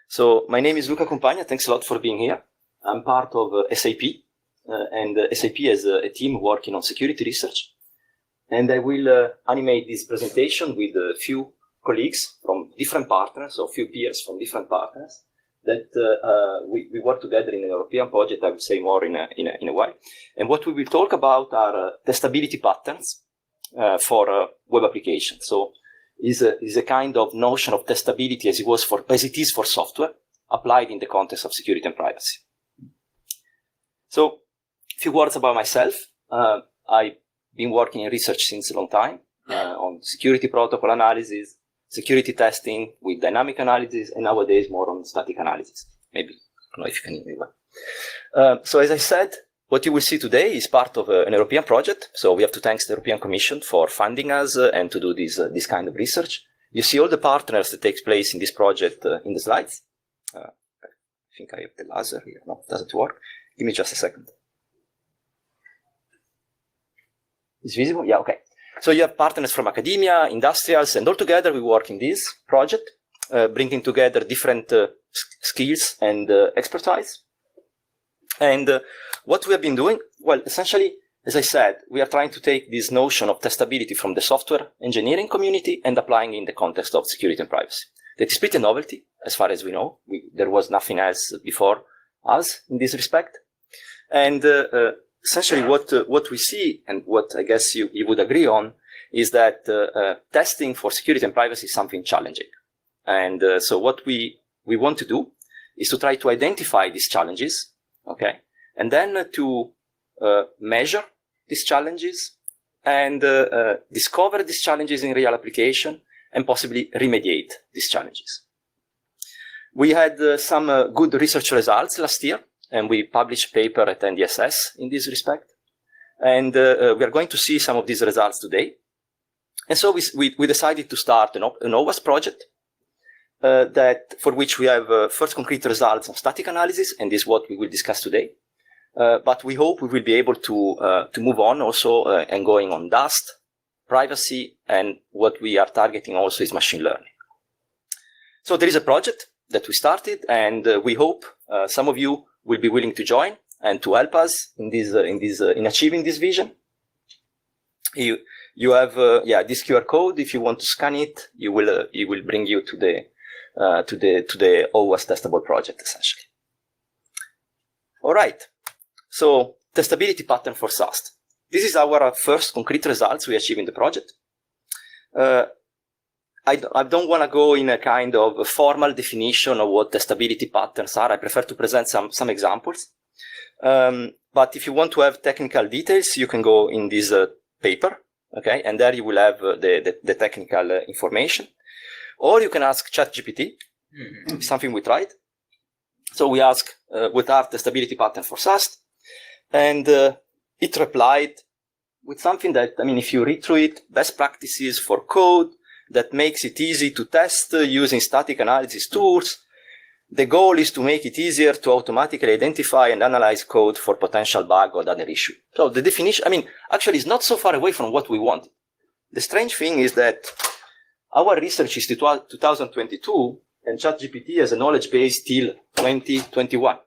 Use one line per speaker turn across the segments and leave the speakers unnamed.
So my name is Luca Compagna. Thanks a lot for being here. I'm part of SAP, and SAP has a team working on security research. And I will animate this presentation with a few colleagues from different partners, or few peers from different partners, that we work together in a European project. I will say more in a while. And what we will talk about are testability patterns for web applications. So is a kind of notion of testability as it is for software applied in the context of security and privacy. So a few words about myself. I've been working in research since a long time on security protocol analysis, security testing with dynamic analysis, and nowadays more on static analysis. Maybe, I don't know if you can hear me well. So as I said, what you will see today is part of an European project. So we have to thank the European Commission for funding us and to do this kind of research. You see all the partners that takes place in this project in the slides. I think I have the laser here. No, it doesn't work. Give me just a second. Is visible? Yeah, okay. So you have partners from academia, industrials, and all together we work in this project, bringing together different skills and expertise. And what we have been doing, well, essentially, as I said, we are trying to take this notion of testability from the software engineering community and applying it in the context of security and privacy. That is pretty novelty, as far as we know. There was nothing else before us in this respect. And essentially what we see, and what I guess you would agree on, is that testing for security and privacy is something challenging. And so what we want to do is to try to identify these challenges, okay, and then to measure these challenges and discover these challenges in real application and possibly remediate these challenges. We had some good research results last year, and we published a paper at NDSS in this respect. And we are going to see some of these results today. And so we decided to start an OWASP project for which we have first concrete results on static analysis, and this is what we will discuss today. But we hope we will be able to move on also and going on Dust, privacy, and what we are targeting also is machine learning. So there is a project that we started, and we hope some of you will be willing to join and to help us in achieving this vision. You have this QR code. If you want to scan it, it will bring you to the OWASP testable project essentially. All right. So testability pattern for SAST. This is our first concrete results we achieve in the project. I don't want to go in a kind of a formal definition of what testability patterns are. I prefer to present some examples. But if you want to have technical details, you can go in this paper, okay? And there you will have the technical information. Or you can ask ChatGPT, something we tried. So we ask, what are testability patterns for SAST? And it replied with something that, I mean, if you read through it, best practices for code that makes it easy to test using static analysis tools. The goal is to make it easier to automatically identify and analyze code for potential bug or other issue. So the definition, I mean, actually is not so far away from what we want. The strange thing is that our research is 2022 and ChatGPT has a knowledge base till 2021.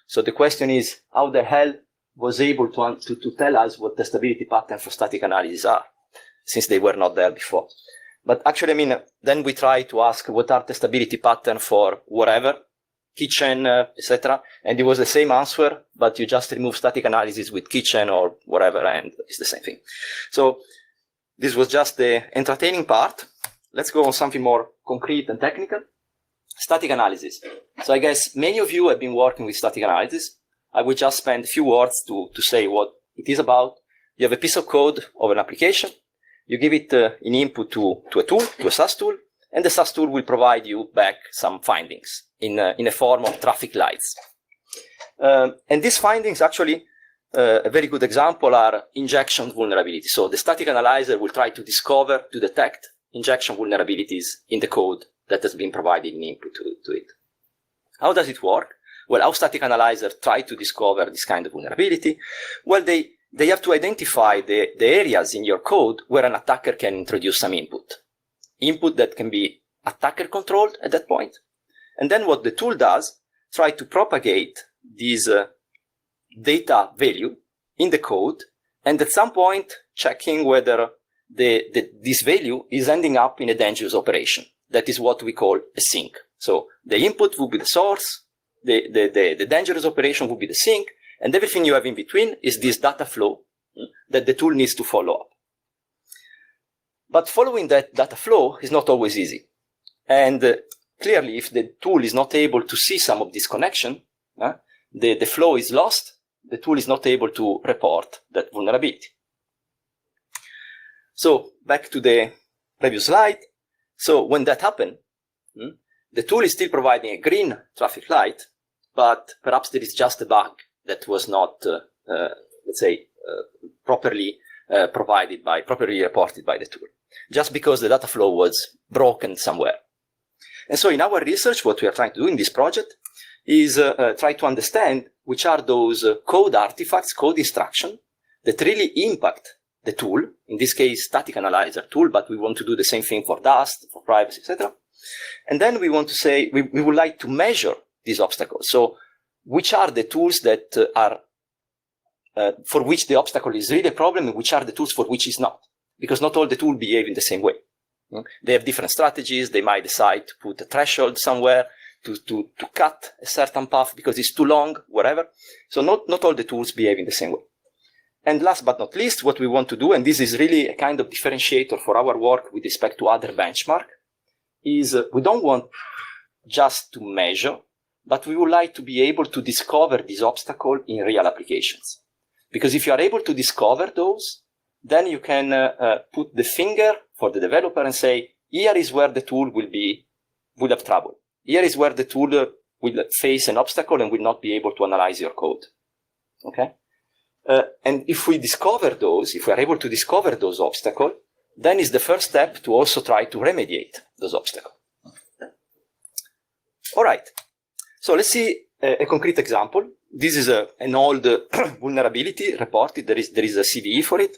So the question is, how the hell was able to tell us what testability patterns for static analysis are, since they were not there before. But actually, I mean, then we try to ask what are testability patterns for whatever, kitchen, etc. And it was the same answer, but you just remove static analysis with kitchen or whatever, and it's the same thing. So this was just the entertaining part. Let's go on something more concrete and technical. Static analysis. So I guess many of you have been working with static analysis. I will just spend a few words to say what it is about. You have a piece of code of an application. You give it an input to a tool, to a SAS tool, and the SAS tool will provide you back some findings in a form of traffic lights. And these findings actually, a very good example are injection vulnerabilities. So the static analyzer will try to discover, to detect injection vulnerabilities in the code that has been provided in input to it. How does it work? Well, how static analyzer try to discover this kind of vulnerability? Well, they have to identify the areas in your code where an attacker can introduce some input that can be attacker controlled at that point, And then what the tool does, try to propagate this data value in the code, and at some point checking whether this value is ending up in a dangerous operation. That is what we call a sink. So the input will be the source, the dangerous operation will be the sink, and everything you have in between is this data flow that the tool needs to follow up. But following that data flow is not always easy. And clearly, if the tool is not able to see some of this connection, the flow is lost, the tool is not able to report that vulnerability. So back to the previous slide. So when that happened, the tool is still providing a green traffic light, but perhaps there is just a bug that was not, let's say, properly reported by the tool, just because the data flow was broken somewhere. And so in our research, what we are trying to do in this project is try to understand which are those code artifacts, code instructions that really impact the tool, in this case, static analyzer tool, but we want to do the same thing for dust, for privacy, etc. And then we want to say, we would like to measure these obstacles. So which are the tools that are, for which the obstacle is really a problem, and which are the tools for which it's not? Because not all the tools behave in the same way. They have different strategies. They might decide to put a threshold somewhere, to cut a certain path because it's too long, whatever. So not all the tools behave in the same way. And last but not least, what we want to do, and this is really a kind of differentiator for our work with respect to other benchmark, is we don't want just to measure, but we would like to be able to discover this obstacle in real applications. Because if you are able to discover those, then you can put the finger for the developer and say, here is where the tool will have trouble. Here is where the tool will face an obstacle and will not be able to analyze your code. Okay? And if we discover those, if we are able to discover those obstacles, then is the first step to also try to remediate those obstacles. All right. So let's see a concrete example. This is an old vulnerability reported. There is a CVE for it.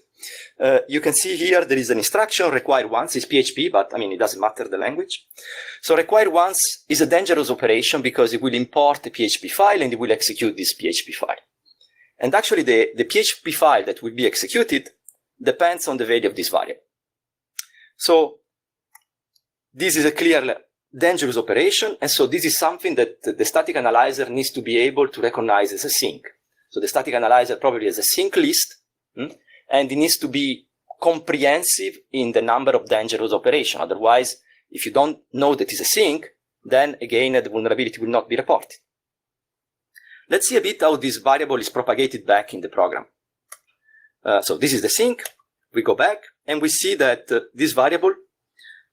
You can see here there is an instruction, require once, is PHP, but I mean, it doesn't matter the language. So require once is a dangerous operation because it will import a PHP file and it will execute this PHP file. And actually the PHP file that will be executed depends on the value of this variable. So this is a clear dangerous operation, and so this is something that the static analyzer needs to be able to recognize as a sink. So the static analyzer probably has a sink list, and it needs to be comprehensive in the number of dangerous operations. Otherwise, if you don't know that it's a sink, then again, the vulnerability will not be reported. Let's see a bit how this variable is propagated back in the program. So this is the sink. We go back, and we see that this variable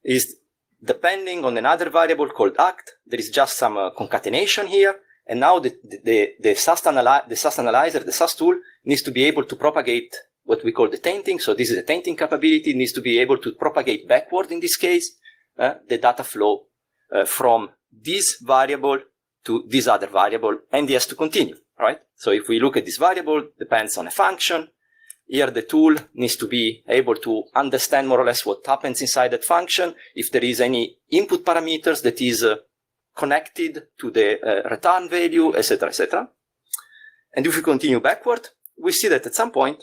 is depending on another variable called act. There is just some concatenation here, and now the SAS analyzer, the SAS tool, needs to be able to propagate what we call the tainting. So this is a tainting capability. It needs to be able to propagate backward, in this case, the data flow from this variable to this other variable, and it has to continue, right? So if we look at this variable, depends on a function. Here the tool needs to be able to understand more or less what happens inside that function, if there is any input parameters that is connected to the return value, etc., etc. And if we continue backward, we see that at some point,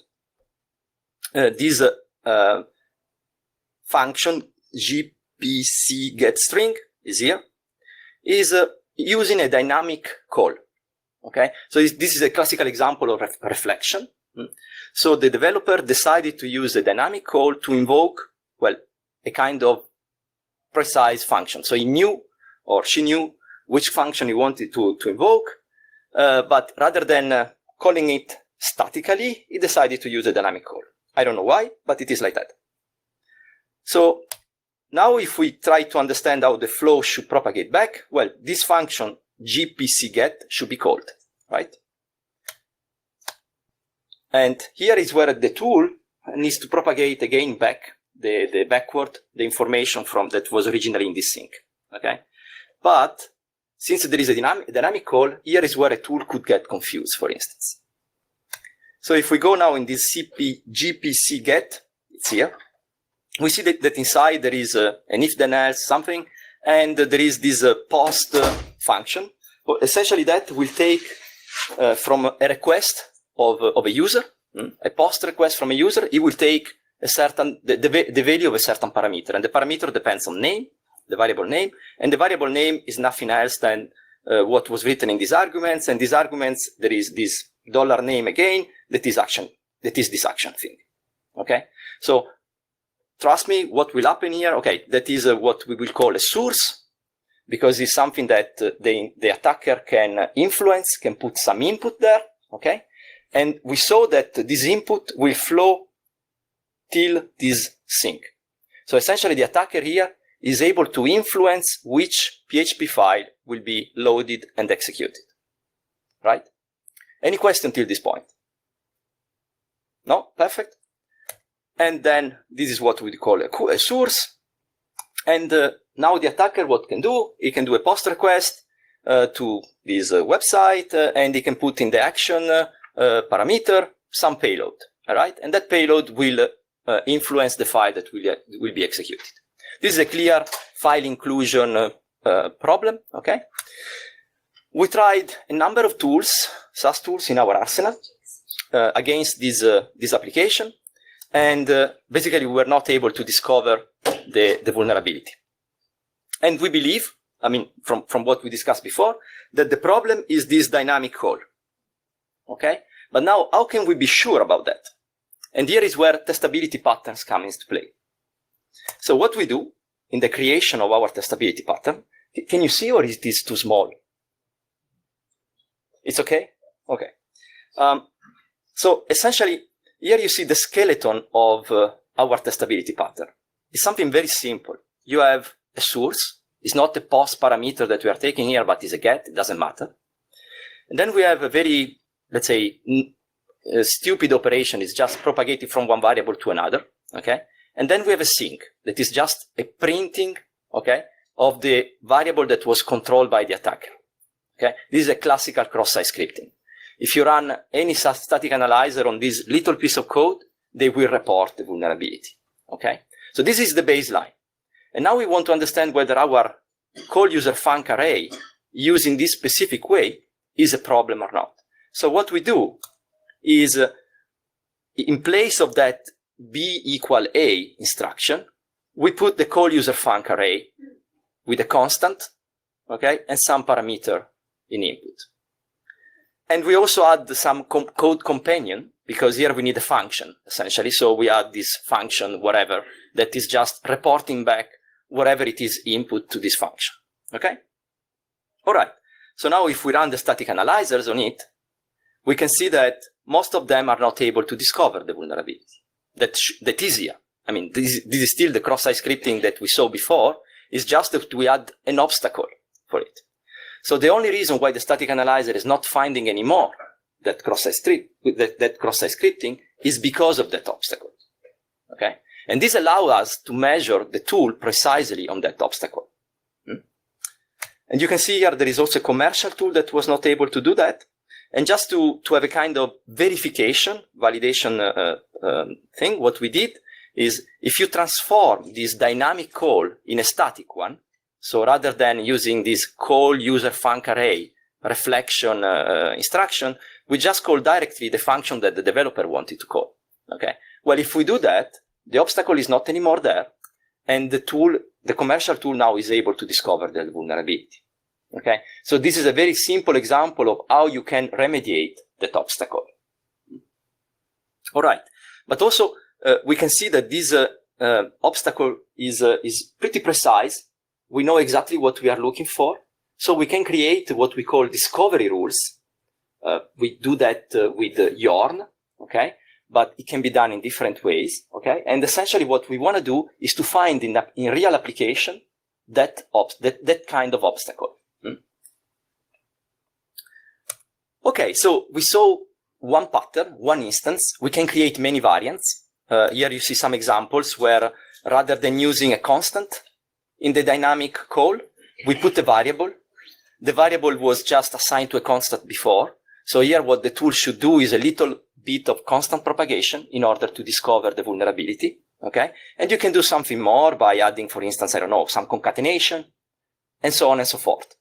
this function gpc getString is here, is using a dynamic call. Okay, so this is a classical example of reflection. So the developer decided to use a dynamic call to invoke, well, a kind of precise function. So he knew, or she knew, which function he wanted to invoke, but rather than calling it statically, he decided to use a dynamic call. I don't know why, but it is like that. So now if we try to understand how the flow should propagate back, well, this function gpcget should be called, right? And here is where the tool needs to propagate again back the backward the information from that was originally in this sink. Okay, but since there is a dynamic call, here is where a tool could get confused, for instance. So if we go now in this gpc get, it's here. We see that inside there is an if then else something, and there is this post function. Well, essentially, that will take from a request of a user, a post request from a user, it will take a certain, the value of a certain parameter. And the parameter depends on name, the variable name, and the variable name is nothing else than what was written in these arguments. And these arguments, there is this $name again, that is this action thing. Okay? So trust me, what will happen here? Okay, that is what we will call a source, because it's something that the attacker can influence, can put some input there. Okay? And we saw that this input will flow till this sink. So essentially the attacker here is able to influence which PHP file will be loaded and executed. Right? Any question till this point? No? Perfect. And then this is what we call a source. And now the attacker, what can do? He can do a post request to this website, and he can put in the action parameter some payload. All right? And that payload will influence the file that will be executed. This is a clear file inclusion problem. Okay? We tried a number of tools, SaaS tools in our arsenal against this application. And basically, we were not able to discover the vulnerability. And we believe, I mean, from what we discussed before, that the problem is this dynamic call. Okay? But now, how can we be sure about that? And here is where testability patterns come into play. So what we do in the creation of our testability pattern, can you see, or is this too small? It's okay? Okay. So essentially, here you see the skeleton of our testability pattern. It's something very simple. You have a source. It's not a post parameter that we are taking here, but it's a get. It doesn't matter. And then we have a very, let's say, stupid operation. It's just propagated from one variable to another. Okay. And then we have a sink that is just a printing, okay, of the variable that was controlled by the attacker. Okay. This is a classical cross-site scripting. If you run any static analyzer on this little piece of code, they will report the vulnerability. Okay? So this is the baseline. And now we want to understand whether our call user func array using this specific way is a problem or not. So what we do is, in place of that b equal a instruction, we put the call user func array with a constant, okay, and some parameter in input. And we also add some code companion, because here we need a function, essentially. So we add this function, whatever, that is just reporting back whatever it is input to this function. Okay? All right. So now if we run the static analyzers on it, we can see that most of them are not able to discover the vulnerability. That is here. I mean, this is still the cross-site scripting that we saw before. It's just that we add an obstacle for it. So the only reason why the static analyzer is not finding anymore that cross-site scripting is because of that obstacle. Okay? And this allows us to measure the tool precisely on that obstacle. And you can see here there is also a commercial tool that was not able to do that. And just to have a kind of verification, validation thing, what we did is, if you transform this dynamic call in a static one, so rather than using this call user func array reflection instruction, we just call directly the function that the developer wanted to call. Okay. Well, if we do that, the obstacle is not anymore there, and the commercial tool now is able to discover the vulnerability. Okay. So this is a very simple example of how you can remediate that obstacle. All right. But also, we can see that this obstacle is pretty precise. We know exactly what we are looking for. So we can create what we call discovery rules. We do that with Yarn, okay? But it can be done in different ways, okay? And essentially what we want to do is to find in real application that kind of obstacle. Okay, so we saw one pattern, one instance. We can create many variants. Here you see some examples where, rather than using a constant in the dynamic call, we put a variable. The variable was just assigned to a constant before. So here what the tool should do is a little bit of constant propagation in order to discover the vulnerability. Okay. And you can do something more by adding, for instance, I don't know, some concatenation and so on and so forth.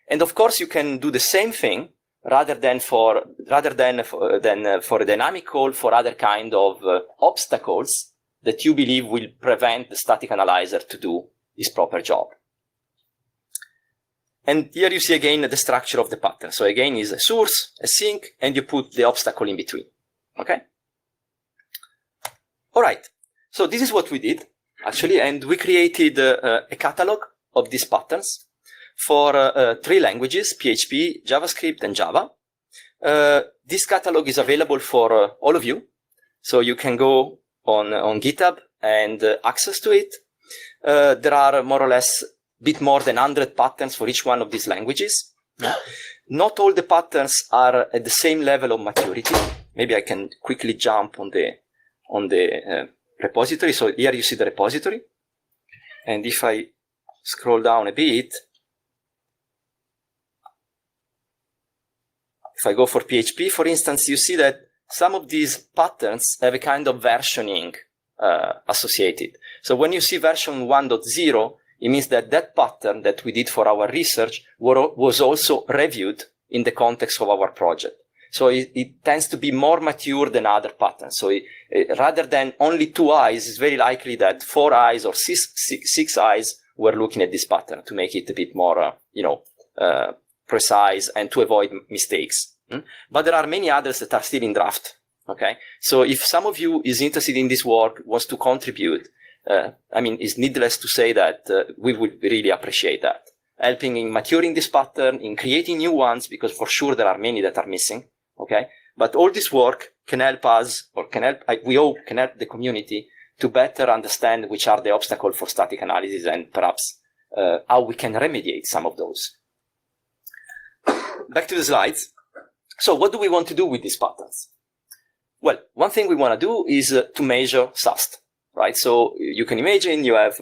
And of course, you can do the same thing rather than for a dynamic call for other kind of obstacles that you believe will prevent the static analyzer to do its proper job. And here you see again the structure of the pattern. So again, is a source, a sink, and you put the obstacle in between. Okay? All right. So this is what we did, actually, and we created a catalog of these patterns for 3 languages, PHP, JavaScript, and Java. This catalog is available for all of you. So you can go on GitHub and access to it. There are more or less a bit more than 100 patterns for each one of these languages. Not all the patterns are at the same level of maturity. Maybe I can quickly jump on the repository. So here you see the repository. And if I scroll down a bit, if I go for PHP, for instance, you see that some of these patterns have a kind of versioning associated. So when you see version 1.0, it means that that pattern that we did for our research was also reviewed in the context of our project. So it tends to be more mature than other patterns. So rather than only 2 eyes, it's very likely that 4 eyes or six eyes were looking at this pattern to make it a bit more, precise and to avoid mistakes. But there are many others that are still in draft. Okay, so if some of you is interested in this work, wants to contribute, it's needless to say that we would really appreciate that. Helping in maturing this pattern, in creating new ones, because for sure there are many that are missing. Okay, but all this work can help us, or we hope can help the community to better understand which are the obstacles for static analysis and perhaps how we can remediate some of those. Back to the slides. So what do we want to do with these patterns? Well, one thing we want to do is to measure SAST, right? So you can imagine you have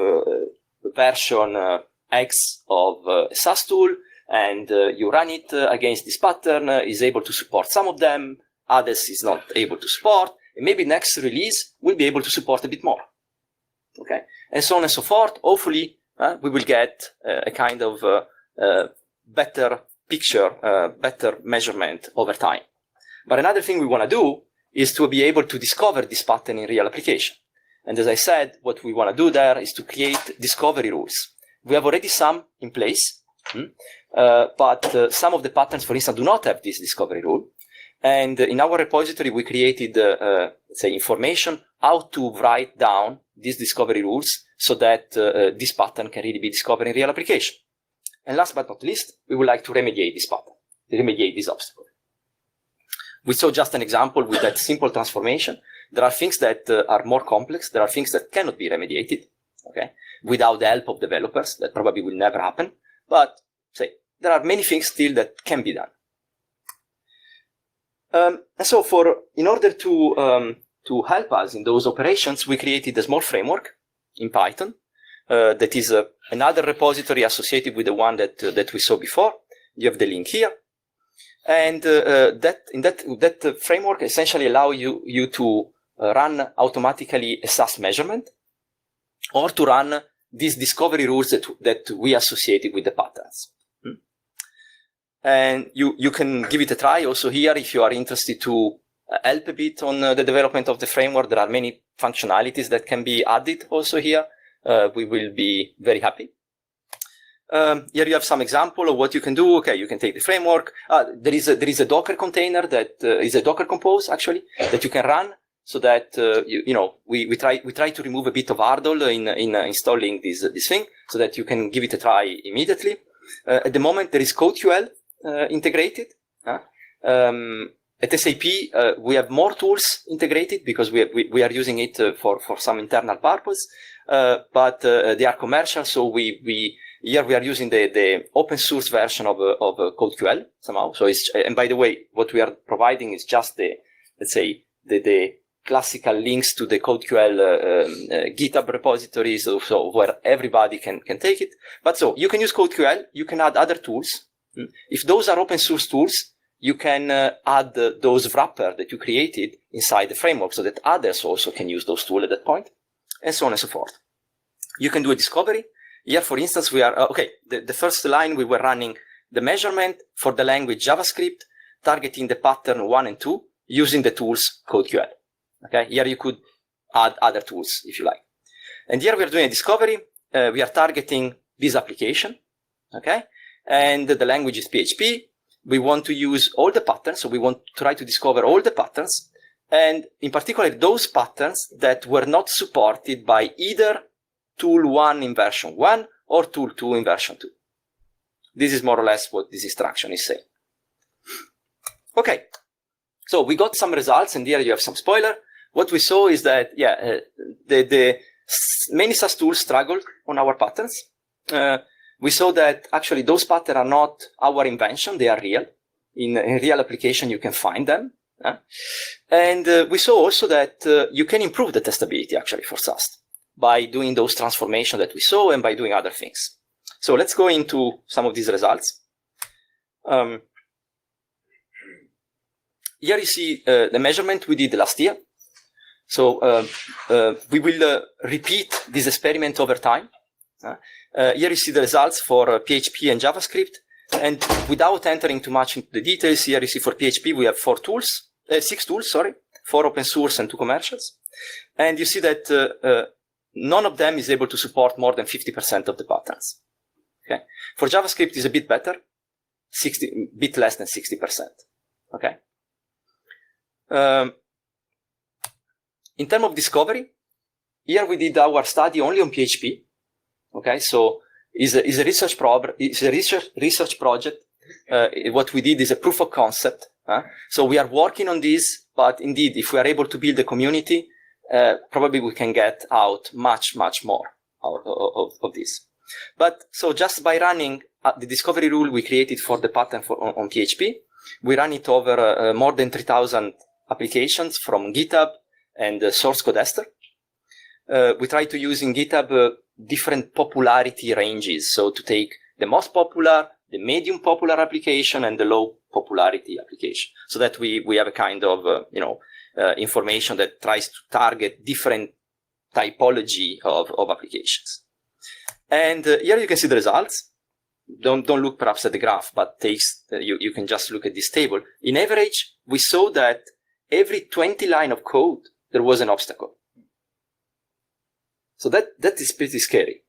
version X of a SAST tool, and you run it against this pattern, is able to support some of them, others is not able to support, and maybe next release will be able to support a bit more. Okay, and so on and so forth. Hopefully, we will get a kind of better picture, better measurement over time. But another thing we want to do is to be able to discover this pattern in real application. And as I said, what we want to do there is to create discovery rules. We have already some in place, but some of the patterns, for instance, do not have this discovery rule. And in our repository, we created, let's say, information how to write down these discovery rules so that this pattern can really be discovered in real application. And last but not least, we would like to remediate this pattern, to remediate this obstacle. We saw just an example with that simple transformation. There are things that are more complex. There are things that cannot be remediated, okay, without the help of developers. That probably will never happen. But say there are many things still that can be done. And so, in order to help us in those operations, we created a small framework in Python that is another repository associated with the one that we saw before. You have the link here. And that framework essentially allows you to run automatically a SAS measurement, or to run these discovery rules that we associated with the patterns. And you can give it a try also here if you are interested to help a bit on the development of the framework. There are many functionalities that can be added also here. We will be very happy. Here you have some example of what you can do. Okay, you can take the framework. There is a Docker container that is a Docker compose actually that you can run, so that we try to remove a bit of hurdle in installing this thing, so that you can give it a try immediately. At the moment there is CodeQL integrated. At SAP we have more tools integrated because we are using it for some internal purpose, but they are commercial, so here we are using the open source version of CodeQL somehow. So and by the way, what we are providing is just the classical links to the CodeQL GitHub repository, so where everybody can take it. But so you can use CodeQL, you can add other tools. If those are open source tools, you can add those wrapper that you created inside the framework so that others also can use those tools at that point, and so on and so forth. You can do a discovery. Here, for instance, we are, the first line we were running the measurement for the language JavaScript, targeting the pattern 1 and 2 using the tools CodeQL. Okay, here you could add other tools if you like. And here we are doing a discovery. We are targeting this application. Okay, and the language is PHP. We want to use all the patterns, so we want to try to discover all the patterns, and in particular those patterns that were not supported by either tool 1 in version 1 or tool 2 in version 2. This is more or less what this instruction is saying. Okay, so we got some results, and here you have some spoiler. What we saw is that, the many SaaS tools struggled on our patterns. We saw that actually those patterns are not our invention, they are real. In real application, you can find them. And we saw also that you can improve the testability actually for SaaS by doing those transformations that we saw and by doing other things. So let's go into some of these results. Here you see the measurement we did last year. So we will repeat this experiment over time. Here you see the results for PHP and JavaScript. And without entering too much into the details, here you see for PHP we have 6 tools, 4 open source and 2 commercials. And you see that none of them is able to support more than 50% of the patterns. Okay. For JavaScript is a bit better, bit less than 60%. Okay. In terms of discovery, here we did our study only on PHP. Okay, so is a research project. What we did is a proof of concept. So we are working on this, but indeed, if we are able to build a community, probably we can get out much more out of this. But so just by running the discovery rule we created for the pattern on PHP, we ran it over more than 3,000 applications from GitHub and Source Code Ester. We try to use in GitHub different popularity ranges. So to take the most popular, the medium popular application, and the low popularity application, so that we have a kind of information that tries to target different typology of applications. And here you can see the results. Don't look perhaps at the graph, but you can just look at this table. In average, we saw that every 20 line of code there was an obstacle. So that is pretty scary.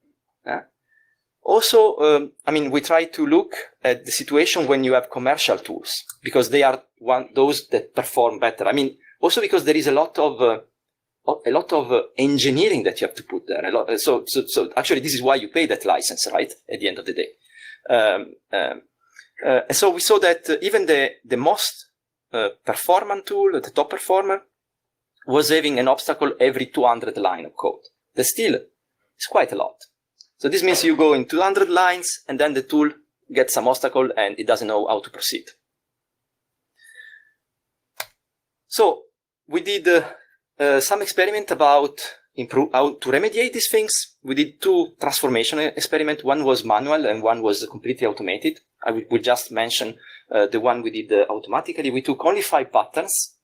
Also, we try to look at the situation when you have commercial tools, because they are those that perform better. Also because there is a lot of engineering that you have to put there. So actually, this is why you pay that license, right? At the end of the day. So we saw that even the most performant tool, the top performer, was having an obstacle every 200 line of code. That still is quite a lot. So this means you go in 200 lines and then the tool gets some obstacle and it doesn't know how to proceed. So we did some experiment about how to remediate these things. We did 2 transformation experiments. One was manual and one was completely automated. I will just mention the one we did automatically. We took only 5 patterns,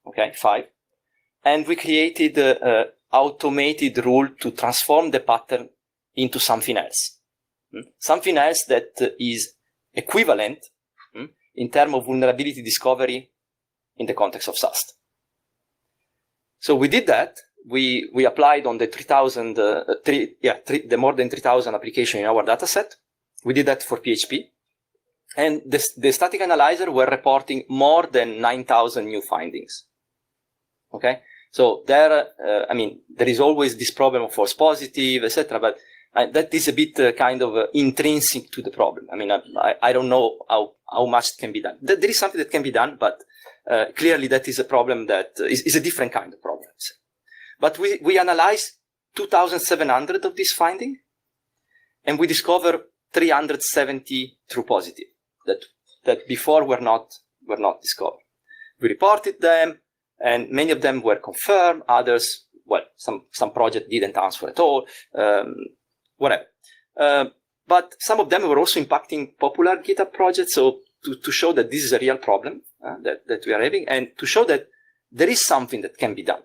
okay, 5, and we created an automated rule to transform the pattern into something else. Something else that is equivalent in terms of vulnerability discovery in the context of SAST. So we did that. We applied on the the more than 3,000 applications in our dataset. We did that for PHP. And the static analyzer were reporting more than 9,000 new findings. Okay? So there is always this problem of false positive, etc. But that is a bit kind of intrinsic to the problem. I don't know how much can be done. There is something that can be done, but clearly that is a problem that is a different kind of problem. But we analyzed 2,700 of these findings, and we discovered 370 true positive that before were not discovered. We reported them, and many of them were confirmed. Others, well, some project didn't answer at all. Whatever. But some of them were also impacting popular GitHub projects. So to show that this is a real problem that we are having, and to show that there is something that can be done.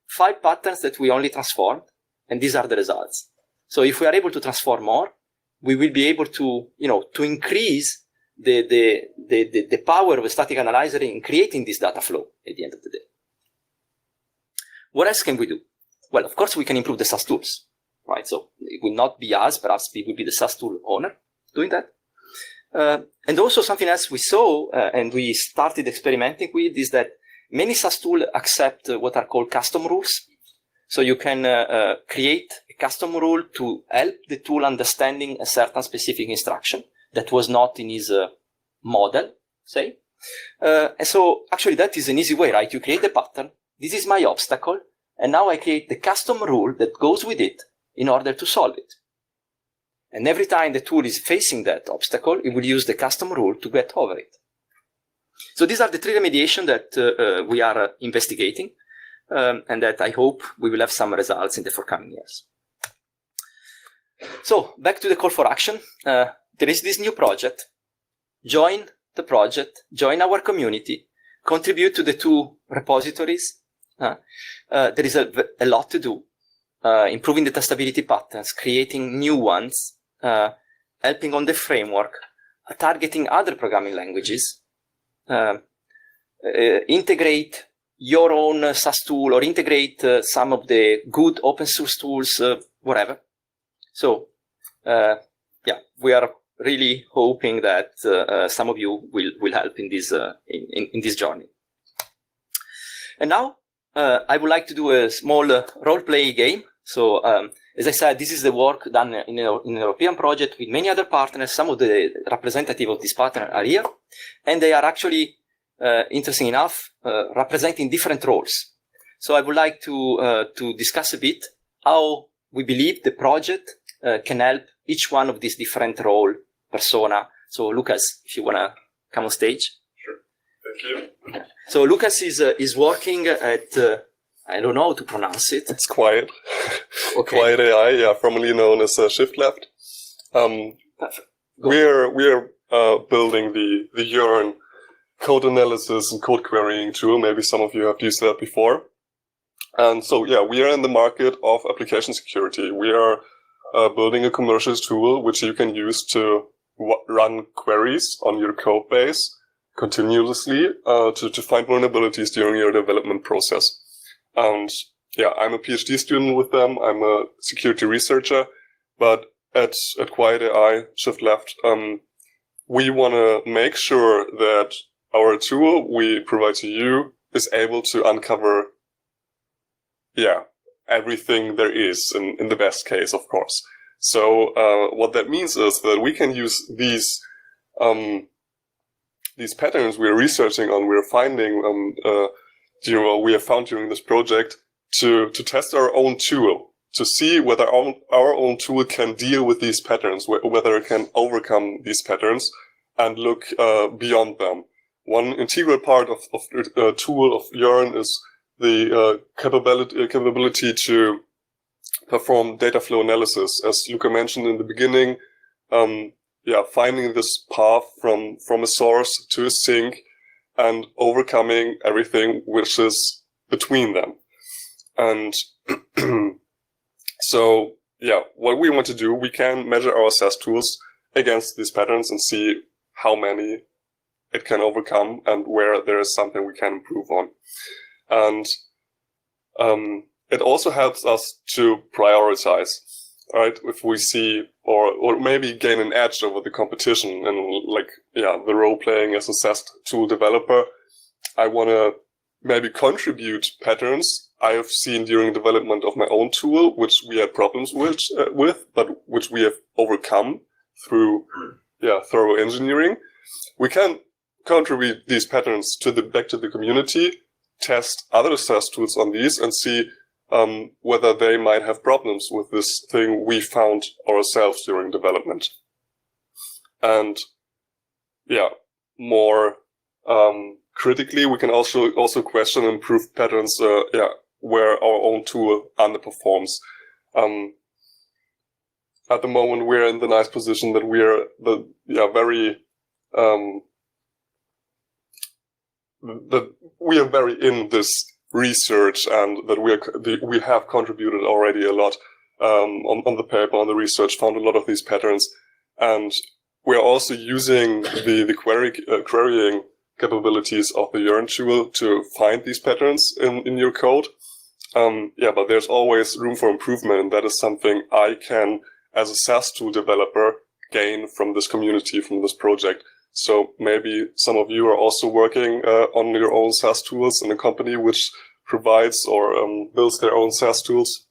5 patterns that we only transformed, and these are the results. So if we are able to transform more, we will be able to, to increase the power of a static analyzer in creating this data flow at the end of the day. What else can we do? Well, of course, we can improve the SAS tools, right? So it will not be us, perhaps we will be the SAS tool owner doing that. And also something else we saw and we started experimenting with is that many SAS tools accept what are called custom rules. So you can create a custom rule to help the tool understanding a certain specific instruction that was not in his model, say. And so actually that is an easy way, right? You create the pattern. This is my obstacle. And now I create the custom rule that goes with it in order to solve it. And every time the tool is facing that obstacle, it will use the custom rule to get over it. So these are the 3 remediation that we are investigating, and that I hope we will have some results in the forthcoming years. So back to the call for action. There is this new project. Join the project, join our community, contribute to the 2 repositories. There is a lot to do. Improving the testability patterns, creating new ones, helping on the framework, targeting other programming languages, integrate your own SAS tool or integrate some of the good open source tools, whatever. So, yeah, we are really hoping that some of you will help in this in this journey. And now I would like to do a small role-play game. So, as I said, this is the work done in an European project with many other partners. Some of the representatives of this partner are here, and they are actually, interesting enough, representing different roles. So I would like to discuss a bit how we believe the project can help each one of these different role persona. So Lucas, if you want to come on stage.
Sure. Thank you.
So Lucas is working at, I don't know how to pronounce it.
It's Quiet.
Okay.
Quiet AI, yeah, formerly known as Shift Left. We're building the Yearn code analysis and code querying tool. Maybe some of you have used that before. And so, yeah, we are in the market of application security. We are building a commercial tool which you can use to run queries on your code base continuously to find vulnerabilities during your development process. And yeah, I'm a PhD student with them. I'm a security researcher, but at Quiet AI, Shift Left, we want to make sure that our tool we provide to you is able to uncover, yeah, everything there is in the best case, of course. So what that means is that we can use these patterns we're researching on, we're finding, we have found during this project to test our own tool, to see whether our own tool can deal with these patterns, whether it can overcome these patterns and look beyond them. One integral part of the tool of Yearn is the capability to perform data flow analysis. As Luca mentioned in the beginning, finding this path from a source to a sink and overcoming everything which is between them. And so, yeah, what we want to do, we can measure our SAS tools against these patterns and see how many it can overcome and where there is something we can improve on. And it also helps us to prioritize, right? If we see, or maybe gain an edge over the competition and the role playing as a SAS tool developer, I want to maybe contribute patterns I have seen during development of my own tool, which we had problems with, but which we have overcome through, thorough engineering. We can contribute these patterns back to the community, test other SAS tools on these, and see whether they might have problems with this thing we found ourselves during development. And more critically, we can also question and improve patterns where our own tool underperforms. At the moment, we're in the nice position that we're very in this research, and that we have contributed already a lot on the paper, on the research, found a lot of these patterns, And we're also using the querying capabilities of the Yearn tool to find these patterns in your code. But there's always room for improvement, and that is something I can, as a SaaS tool developer, gain from this community, from this project. So maybe some of you are also working on your own SaaS tools in a company which provides or builds their own SaaS tools.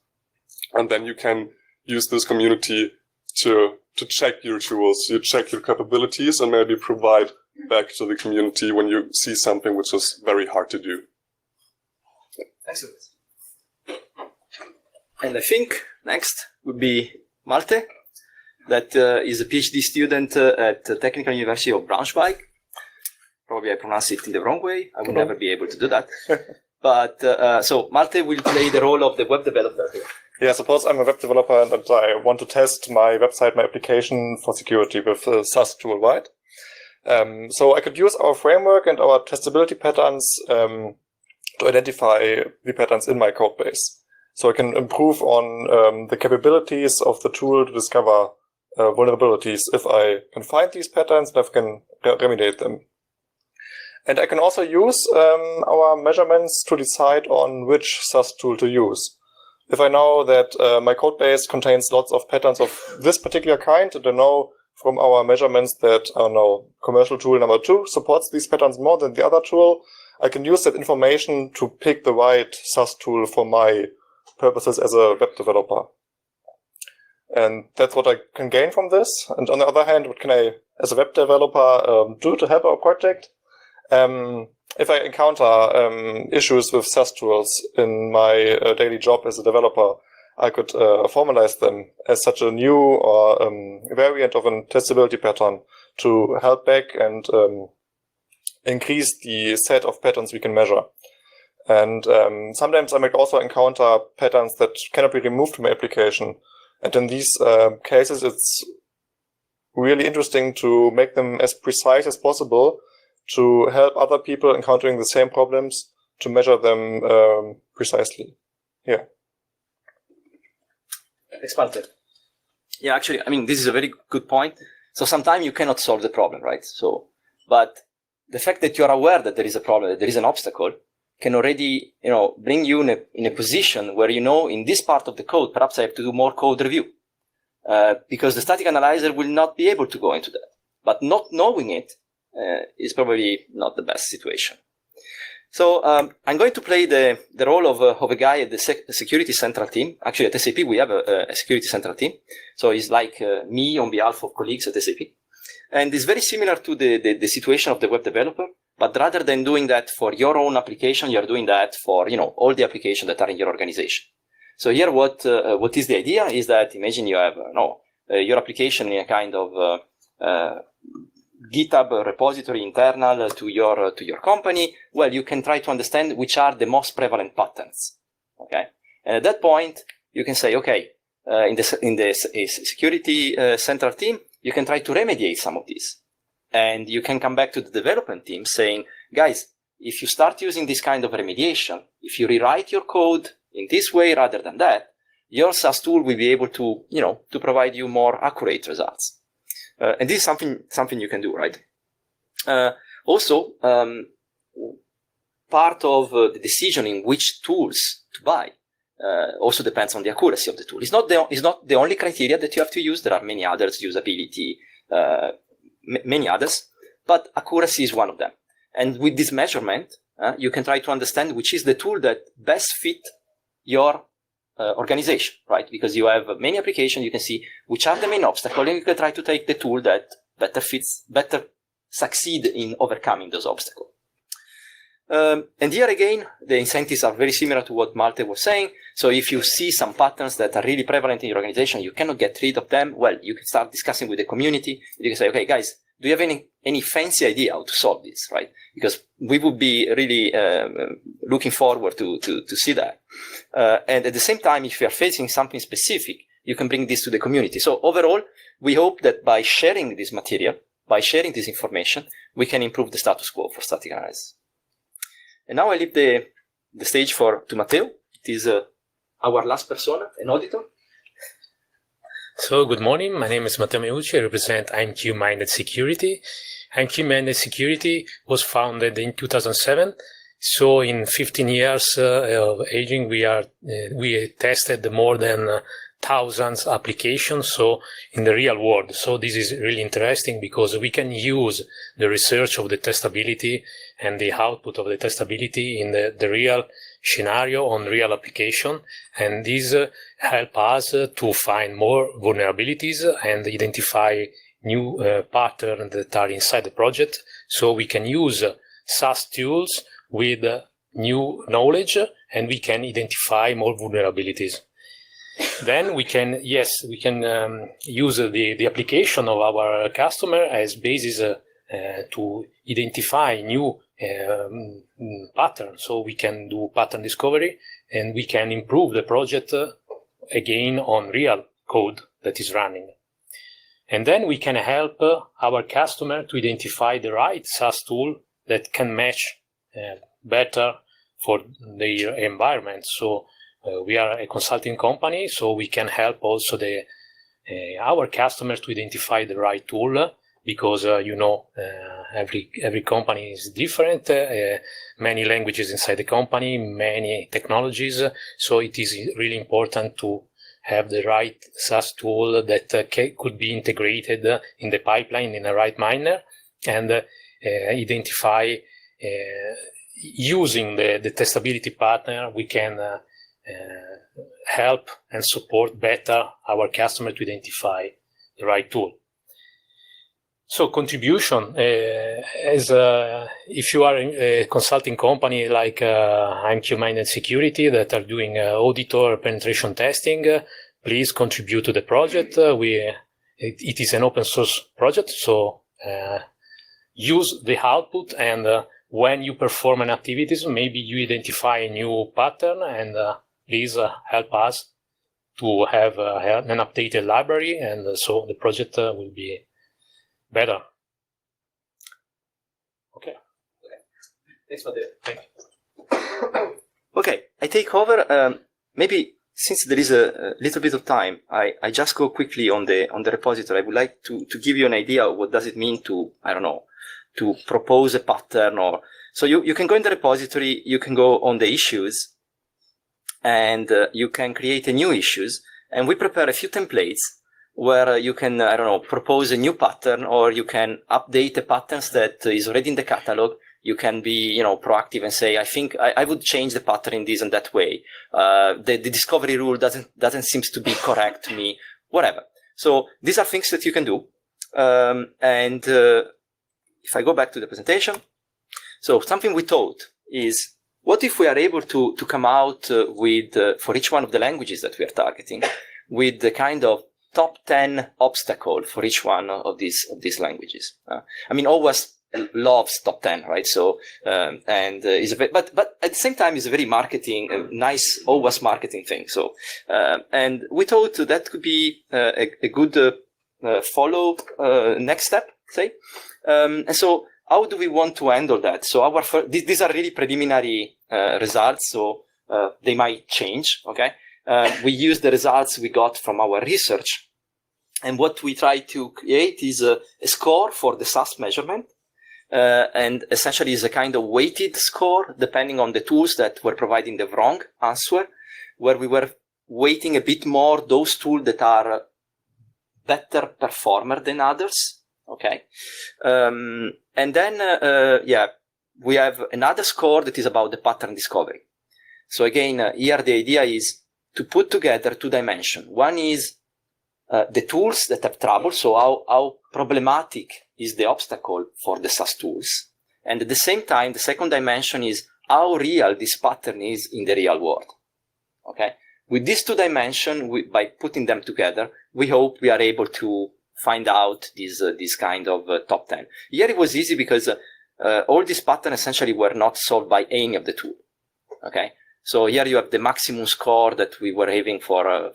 And then you can use this community to check your tools, you check your capabilities, and maybe provide back to the community when you see something which is very hard to do.
Thanks, Lucas. And I think next would be Malte, that is a PhD student at the Technical University of Braunschweig. Probably I pronounced it in the wrong way. I will never be able to do that. But so Malte will play the role of the web developer here.
Yeah, suppose I'm a web developer and I want to test my website, my application for security with a SaaS tool, right? So I could use our framework and our testability patterns to identify the patterns in my code base. So I can improve on the capabilities of the tool to discover vulnerabilities if I can find these patterns and I can remediate them. And I can also use our measurements to decide on which SaaS tool to use. If I know that my code base contains lots of patterns of this particular kind, and I know from our measurements that commercial tool number 2 supports these patterns more than the other tool, I can use that information to pick the right SaaS tool for my purposes as a web developer. And that's what I can gain from this. And on the other hand, what can I, as a web developer, do to help our project? If I encounter issues with SaaS tools in my daily job as a developer, I could formalize them as such a new or variant of a testability pattern to help back and increase the set of patterns we can measure. And sometimes I might also encounter patterns that cannot be removed from my application. And in these cases, it's really interesting to make them as precise as possible to help other people encountering the same problems to measure them precisely. Yeah.
Expanded. Yeah, actually, I mean, this is a very good point. So sometimes you cannot solve the problem, right? So, but the fact that you're aware that there is a problem, that there is an obstacle, can already, bring you in a position where, in this part of the code, perhaps I have to do more code review. Because the static analyzer will not be able to go into that. But not knowing it is probably not the best situation. So I'm going to play the role of a guy at the security central team. Actually, at SAP, we have a security central team. So it's like me on behalf of colleagues at SAP. And it's very similar to the situation of the web developer. But rather than doing that for your own application, you're doing that for all the applications that are in your organization. So here, what is the idea? Is that imagine you have your application in a kind of GitHub repository internal to your company. Well, you can try to understand which are the most prevalent patterns. Okay, and at that point, you can say, okay, in the security central team, you can try to remediate some of these. And you can come back to the development team saying, guys, if you start using this kind of remediation, if you rewrite your code in this way rather than that, your SaaS tool will be able to, to provide you more accurate results. And this is something you can do, right? Also, part of the decision in which tools to buy also depends on the accuracy of the tool. It's not the only criteria that you have to use. There are many others, usability, many others, but accuracy is one of them. And with this measurement, you can try to understand which is the tool that best fit your organization, right? Because you have many applications, you can see which are the main obstacles, and you can try to take the tool that better succeed in overcoming those obstacles. And here again, the incentives are very similar to what Malte was saying. So if you see some patterns that are really prevalent in your organization, you cannot get rid of them, well, you can start discussing with the community. You can say, okay, guys, do you have any fancy idea how to solve this, right? Because we would be really looking forward to see that. And at the same time, if you are facing something specific, you can bring this to the community. So overall, we hope that by sharing this material, by sharing this information, we can improve the status quo for static analysis. And now I leave the stage to Matteo. It is our last persona, an auditor.
So, good morning. My name is Matteo Meucci. I represent IMQ-Minded Security. IMQ-Minded Security was founded in 2007. So, in 15 years of aging, we tested more than thousands of applications. So, in the real world. So, this is really interesting because we can use the research of the testability and the output of the testability in the real scenario on real application, and this help us to find more vulnerabilities and identify new patterns that are inside the project, so we can use SaaS tools with new knowledge and we can identify more vulnerabilities. Then we can use the application of our customer as basis to identify new pattern, so we can do pattern discovery and we can improve the project again on real code that is running. And then we can help our customer to identify the right SaaS tool that can match better for their environment. So we are a consulting company, so we can help also our customers to identify the right tool, because every company is different, many languages inside the company, many technologies, so it is really important to have the right SaaS tool that could be integrated in the pipeline in the right manner, and identify, using the testability partner, we can help and support better our customer to identify the right tool. So contribution, if you are a consulting company like IMQ-Minded Security that are doing audit or penetration testing, please contribute to the project. It is an open source project, so use the output, and when you perform an activities, maybe you identify a new pattern, and please help us to have an updated library, and so the project will be better. Okay.
Thanks for that.
Thank you.
Okay, I take over. Maybe since there is a little bit of time, I just go quickly on the repository. I would like to give you an idea of what does it mean to, I don't know, to propose a pattern. Or so you can go in the repository, you can go on the issues, and you can create a new issues, and we prepare a few templates where you can, I don't know, propose a new pattern, or you can update the patterns that is already in the catalog. You can be, proactive and say, I think I would change the pattern in this and that way. The discovery rule doesn't seem to be correct to me, whatever. So these are things that you can do. And if I go back to the presentation, so something we thought is, what if we are able to come out with, for each one of the languages that we are targeting, with the kind of top 10 obstacle for each one of these languages. OWASP loves top 10, right? So and is but at the same time is a very nice OWASP marketing thing. So and we thought that could be a good follow next step, say. And so how do we want to handle that? So these are really preliminary results, so they might change. Okay. We use the results we got from our research, and what we try to create is a score for the SaaS measurement, and essentially is a kind of weighted score depending on the tools that were providing the wrong answer, where we were weighting a bit more those tools that are better performer than others. Okay, and then we have another score that is about the pattern discovery. So again, here the idea is to put together two dimensions. One is the tools that have trouble, so how problematic is the obstacle for the SaaS tools. And at the same time, the second dimension is how real this pattern is in the real world. Okay? With these two dimensions, by putting them together, we hope we are able to find out this kind of top 10. Here it was easy because all these patterns essentially were not solved by any of the two. Okay? So here you have the maximum score that we were having for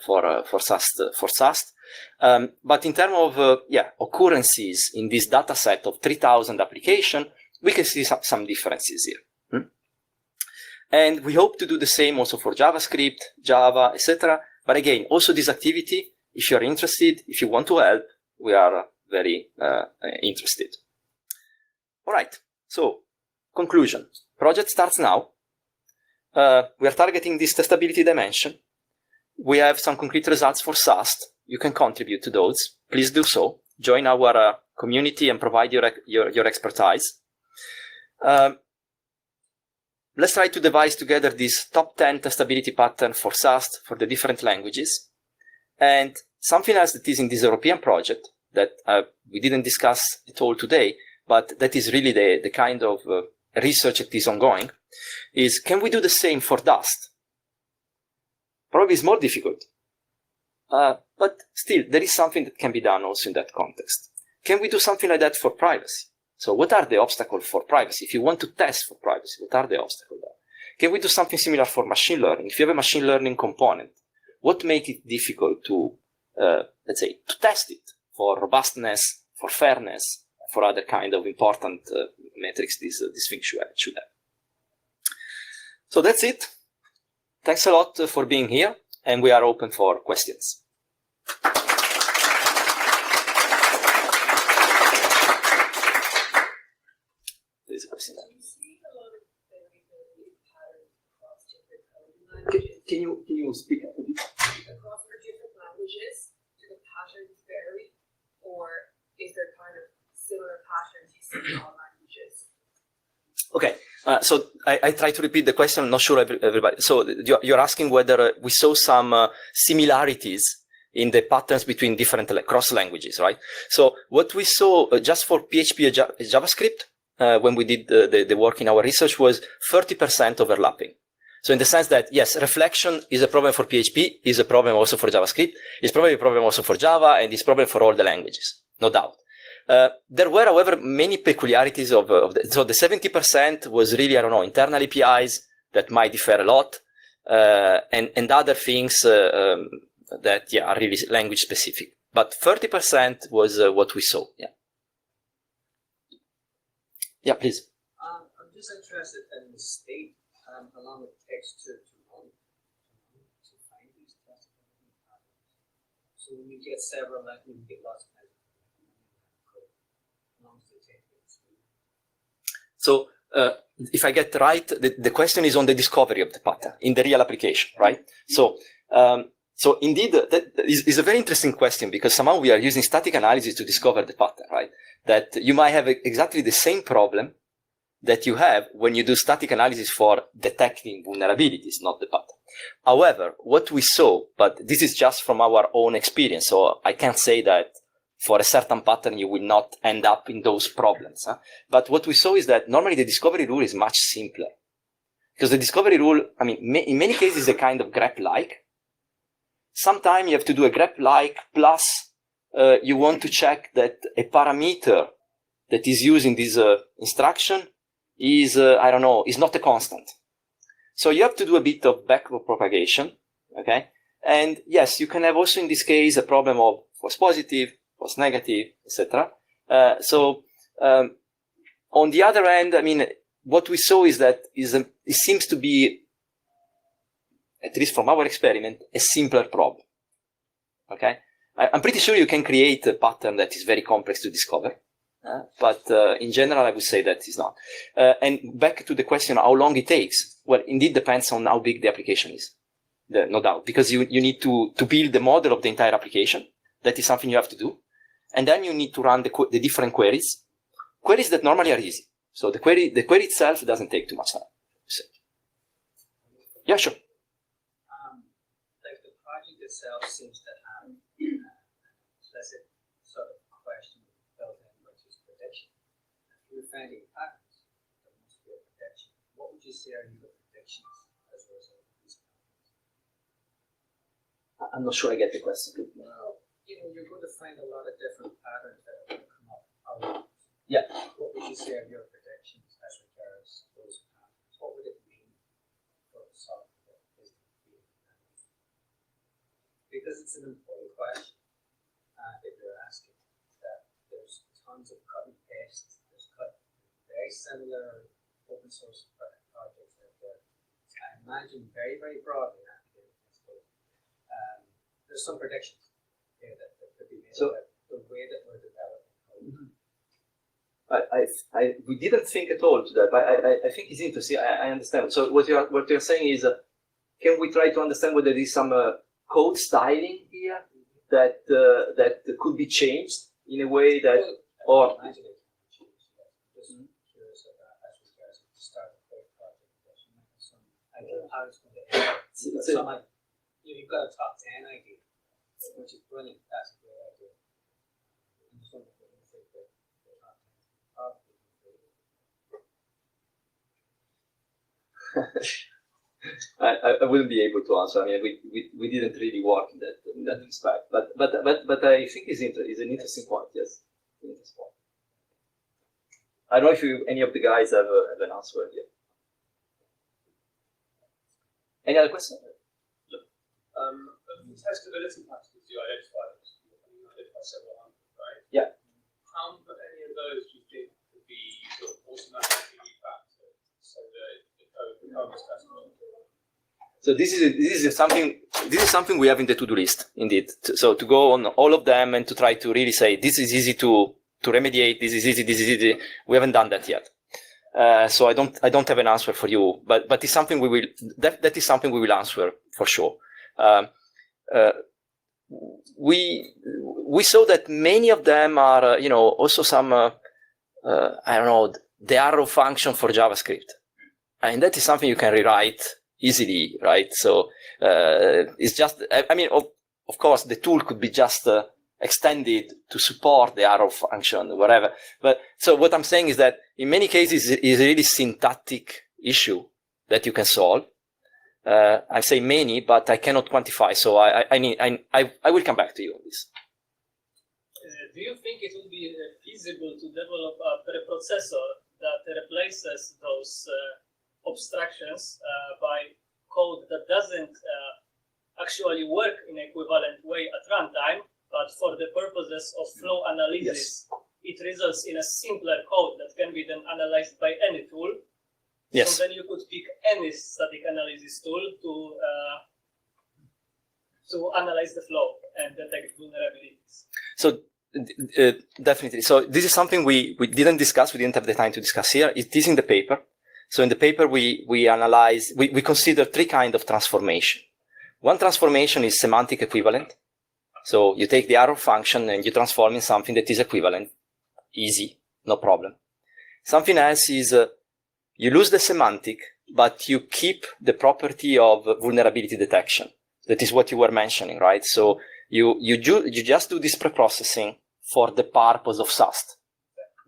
SaaS. But in terms of occurrences in this data set of 3,000 applications, we can see some differences here. And we hope to do the same also for JavaScript, Java, etc. But again, also this activity If you're interested, if you want to help, we are very interested. All right, so conclusion. Project starts now. We are targeting this testability dimension. We have some concrete results for SAST. You can contribute to those. Please do so. Join our community and provide your expertise. Let's try to devise together this top 10 testability pattern for SAST for the different languages. And something else that is in this European project that we didn't discuss at all today, but that is really the kind of research that is ongoing, is can we do the same for Dust? Probably it's more difficult. But still, there is something that can be done also in that context. Can we do something like that for privacy? So what are the obstacles for privacy? If you want to test for privacy, what are the obstacles there? Can we do something similar for machine learning? If you have a machine learning component, what makes it difficult to, let's say, to test it for robustness, for fairness, for other kind of important metrics this thing should have? So that's it. Thanks a lot for being here, and we are open for questions. There's a question. Can you speak up a bit?
Across the different languages, do the patterns vary, or is there kind of similar patterns you see in all languages?
Okay, so I try to repeat the question. I'm not sure everybody. So you're asking whether we saw some similarities in the patterns between different cross languages, right? So what we saw just for PHP and JavaScript when we did the work in our research was 30% overlapping. So in the sense that, yes, reflection is a problem for PHP, is a problem also for JavaScript, is probably a problem also for Java, and is a problem for all the languages, no doubt. There were, however, many peculiarities of so the 70% was really, I don't know, internal APIs that might differ a lot, and other things that, yeah, are really language specific. But 30% was what we saw, yeah. Yeah, please.
I'm just interested in the state along with text to run to find these testability patterns. So when you get several, like you get lots of
So if I get right, the question is on the discovery of the pattern in the real application, right? So so indeed, that is a very interesting question, because somehow we are using static analysis to discover the pattern, right? That you might have exactly the same problem that you have when you do static analysis for detecting vulnerabilities, not the pattern. However, what we saw, but this is just from our own experience, so I can't say that for a certain pattern you will not end up in those problems. But what we saw is that normally the discovery rule is much simpler. Because the discovery rule, I mean, in many cases is a kind of grep-like. Sometimes you have to do a grep-like plus you want to check that a parameter that is used in this instruction is, I don't know, is not a constant. So you have to do a bit of backward propagation, okay? And yes, you can have also in this case a problem of false positive, false negative, etc. On the other hand, I mean, what we saw is that it seems to be, at least from our experiment, a simpler problem, okay? I'm pretty sure you can create a pattern that is very complex to discover. But in general, I would say that is not. And back to the question, how long it takes? Well, indeed depends on how big the application is, no doubt, because you need to build the model of the entire application. That is something you have to do. And then you need to run the different queries that normally are easy. So the query itself doesn't take too much time. Yeah, sure.
Like the project itself seems to have implicit sort of question built in, which is prediction. If you're finding patterns, there must be a prediction. What would you say are your predictions as a result of these patterns?
I'm not sure I get the question.
Well, you know, you're going to find a lot of different patterns that are going to come up around.
Yeah.
What would you say are your predictions as regards those patterns? What would it mean for software is because it's an important question if you're asking that there's tons of cut and paste, there's very similar open source projects out there. I imagine very, very broadly there's some predictions.
So
the way that we're developing.
we didn't think at all to that, but I think it's interesting. I understand. So what you're saying is, can we try to understand whether there is some code styling here that could be changed in a way that, or
you've got a top 10 idea, which is brilliant. That's a great idea. I'm just wondering if you think that the top 10
I wouldn't be able to answer. I mean, we didn't really work in that respect. But I think is an interesting point. Yes, interesting point. I don't know if any of the guys have an answer here. Any other question?
The testability packages you identified several hundred, right?
Yeah.
How many of those do you think could be sort of automatically refactored so that the code becomes testable?
So this is something we have in the to-do list, indeed. So to go on all of them and to try to really say this is easy to remediate, this is easy. We haven't done that yet. So I don't have an answer for you, but it's something we will that is something we will answer for sure. We saw that many of them are also some I don't know, the arrow function for JavaScript, and that is something you can rewrite easily, right? So it's just, I mean, of course the tool could be just extended to support the arrow function, whatever. But so what I'm saying is that in many cases it's a really syntactic issue that you can solve. I say many, but I cannot quantify. So I will come back to you on this.
Do you think it would be feasible to develop a preprocessor that replaces those abstractions by code that doesn't actually work in equivalent way at runtime, but for the purposes of flow analysis, it results in a simpler code that can be then analyzed by any tool?
Yes.
So then you could pick any static analysis tool to analyze the flow and detect vulnerabilities.
So definitely. So this is something we didn't discuss. We didn't have the time to discuss here. It is in the paper. So in the paper, we analyze, we consider three kinds of transformation. One transformation is semantic equivalent. So you take the arrow function and you transform in something that is equivalent. Easy, no problem. Something else is you lose the semantic, but you keep the property of vulnerability detection. That is what you were mentioning, right? So you just do this preprocessing for the purpose of SAST,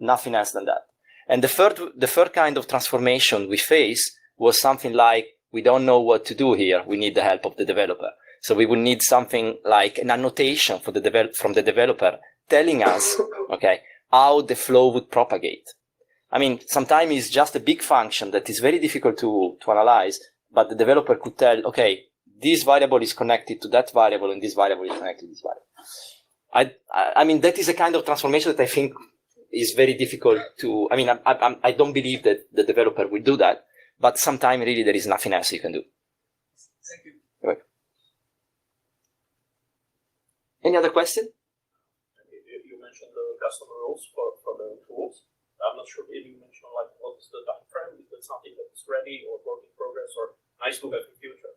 nothing else than that. And the third kind of transformation we face was something like, we don't know what to do here. We need the help of the developer. So we will need something like an annotation for from the developer telling us, okay, how the flow would propagate. I mean, sometimes it's just a big function that is very difficult to analyze, but the developer could tell, okay, this variable is connected to that variable and this variable is connected to this variable. I mean, that is a kind of transformation that I think is very difficult to, I mean, I don't believe that the developer will do that, but sometimes really there is nothing else you can do.
Thank you.
Right. Any other question?
You mentioned the custom rules for the tools. I'm not sure if you mentioned like what is the time frame, is that something that's ready or work in progress or nice to have in future?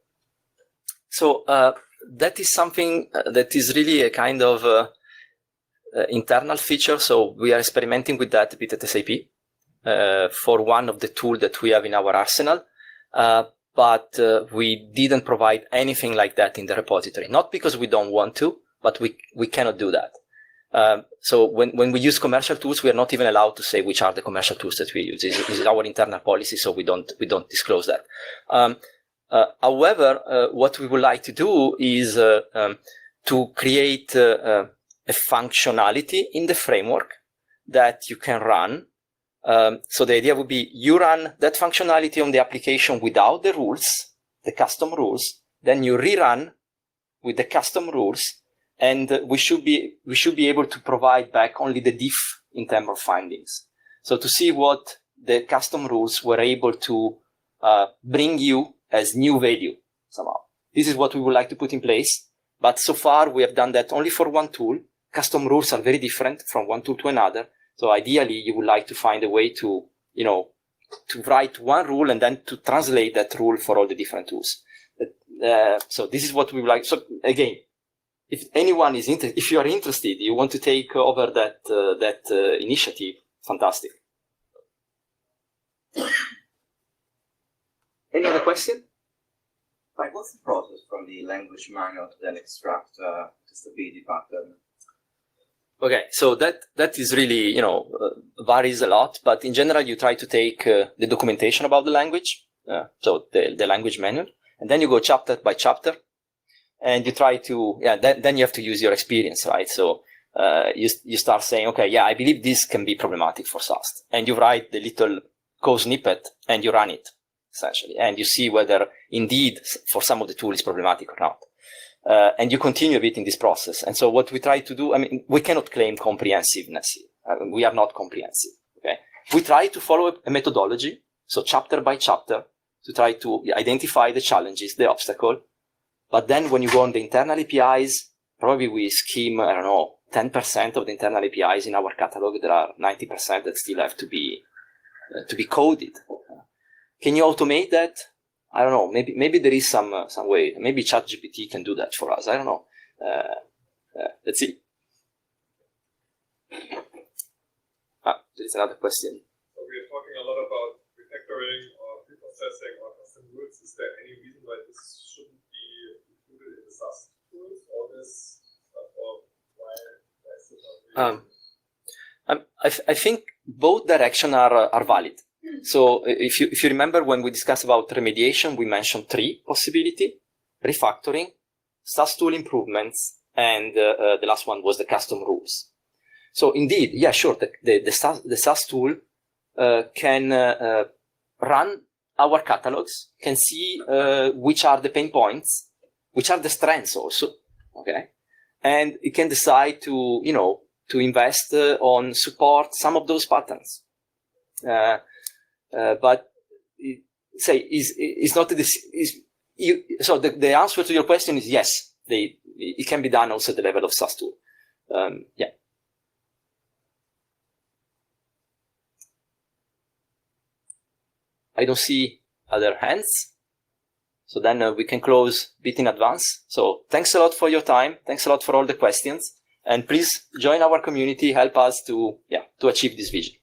So that is something that is really a kind of internal feature. So we are experimenting with that a bit at SAP for one of the tools that we have in our arsenal. But we didn't provide anything like that in the repository, not because we don't want to, but we cannot do that. So when we use commercial tools, we are not even allowed to say which are the commercial tools that we use. This is our internal policy, so we don't disclose that. However, what we would like to do is to create a functionality in the framework that you can run. So the idea would be you run that functionality on the application without the rules, the custom rules, then you rerun with the custom rules, and we should be able to provide back only the diff in terms of findings. So to see what the custom rules were able to bring you as new value somehow. This is what we would like to put in place. But so far we have done that only for one tool. custom rules are very different from one tool to another. So ideally, you would like to find a way to, to write one rule and then to translate that rule for all the different tools. So this is what we would like. So again, if anyone is interested, if you are interested, you want to take over that initiative, fantastic. Any other question?
Right, what's the process from the language manual to then extract testability pattern?
Okay, so that is really, varies a lot, but in general, you try to take the documentation about the language, so the language manual, and then you go chapter by chapter, and you try to, then you have to use your experience, right? So you start saying, okay, yeah, I believe this can be problematic for SAST, and you write the little code snippet and you run it, essentially, and you see whether indeed for some of the tool is problematic or not. And you continue a bit in this process. And so what we try to do, we cannot claim comprehensiveness. We are not comprehensive. Okay, we try to follow a methodology, so chapter by chapter, to try to identify the challenges, the obstacle. But then when you go on the internal APIs, probably we skim, 10% of the internal APIs in our catalog. There are 90% that still have to be coded. Can you automate that? I don't know. Maybe there is some way. Maybe ChatGPT can do that for us. I don't know. Let's see. There's another question.
So we are talking a lot about refactoring or preprocessing or custom rules. Is there any reason why this shouldn't be included in the SAST tools? All this stuff, or why is it not really?
I think both directions are valid. So if you remember when we discussed about remediation, we mentioned 3 possibilities: refactoring, SAS tool improvements, and the last one was the custom rules. So indeed, yeah, sure, the SAS tool can run our catalogs, can see which are the pain points, which are the strengths also, okay? And it can decide to, to invest on support some of those patterns. But so the answer to your question is yes, it can be done also at the level of SAS tool. Yeah. I don't see other hands. So then we can close a bit in advance. So thanks a lot for your time. Thanks a lot for all the questions. And please join our community, help us to achieve this vision.